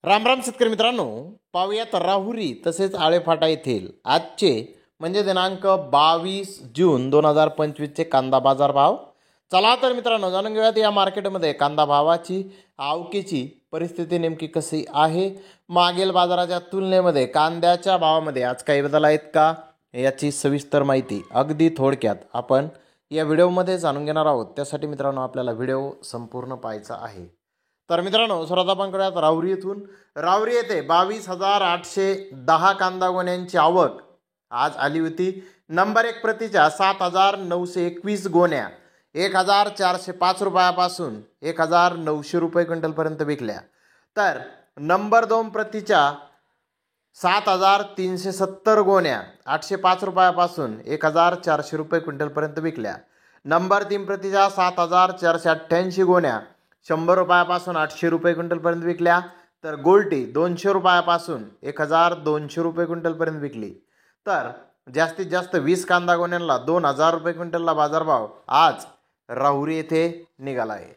राम राम शेतकरी मित्रांनो, पाहूयात राहुरी तसेच आळेफाटा येथील आजचे म्हणजे दिनांक 22 जून 2025चे कांदा बाजार भाव. चला तर मित्रांनो जाणून घेऊयात या मार्केटमध्ये कांदा भावाची आवकेची परिस्थिती नेमकी कशी आहे. मागील बाजाराच्या तुलनेमध्ये कांद्याच्या भावामध्ये आज काही बदल आहेत का याची सविस्तर माहिती अगदी थोडक्यात आपण या व्हिडिओमध्ये जाणून घेणार आहोत. त्यासाठी मित्रांनो आपल्याला व्हिडिओ संपूर्ण पाहायचा आहे. तर मित्रांनो सर्वात आपण करूयात राहुरी येथून. राहुरी येथे 22,810 कांदा गोण्यांची आवक आज आली होती. नंबर 1 प्रतीच्या 7,921 गोण्या 1,405 रुपयापासून 1,900 रुपये क्विंटलपर्यंत विकल्या. तर नंबर 2 प्रतीच्या 7,370 गोण्या 805 रुपयापासून 1,400 रुपये क्विंटलपर्यंत विकल्या. नंबर 3 प्रतीच्या 7,488 गोण्या 100 रुपयापासून 800 रुपये क्विंटलपर्यंत विकल्या. तर गोल्टी 200 रुपयापासून 1,200 रुपये क्विंटलपर्यंत विकली. तर जास्तीत जास्त 20 कांदा गोण्यांना 2,000 रुपये क्विंटलला बाजारभाव आज राहुरी येथे निघाला आहे.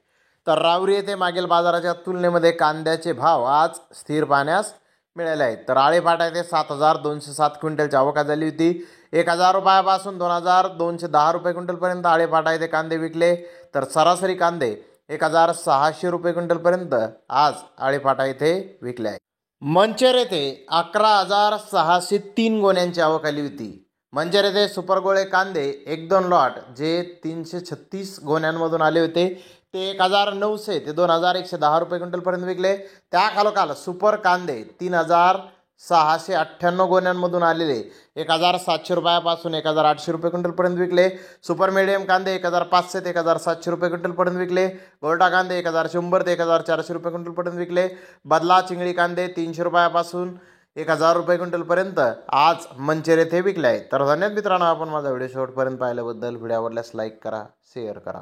तर राहुरी येथे मागील बाजाराच्या तुलनेमध्ये कांद्याचे भाव आज स्थिर पाहण्यास मिळाले आहेत. तर आळेफाटा येथे 7,207 क्विंटलची आवक झाली होती. 1,000 रुपयापासून 2,210 रुपये क्विंटलपर्यंत आळेफाटा येथे कांदे विकले. तर सरासरी कांदे 1,600 रुपये क्विंटलपर्यंत आज आळेफाटा येथे विकले आहे. मंचर येथे 11,603 गोण्यांची आवक आली होती. मंचर येथे सुपर गोळे कांदे 1-2 लॉट जे 336 गोण्यांमधून आले होते ते 1,900 ते 2,110 रुपये क्विंटलपर्यंत विकले. त्या खालोखाल सुपर कांदे 3,698 गोण्यांमधून आलेले 1,700 रुपयापासून 1,800 रुपये क्विंटलपर्यंत विकले. सुपर मिडियम कांदे 1,500 ते 1,700 रुपये क्विंटलपर्यंत विकले. गोल्टा कांदे 1,100 ते 1,400 रुपये क्विंटलपर्यंत विकले. बदला चिंगळी कांदे 300 रुपयापासून 1,000 रुपये क्विंटलपर्यंत आज मंचर येथे विकले आहेत. तर धन्यवाद मित्रांनो, आपण माझा व्हिडिओ शेवटपर्यंत पाहिल्याबद्दल. व्हिडिओ आवडल्यास लाईक करा, शेअर करा.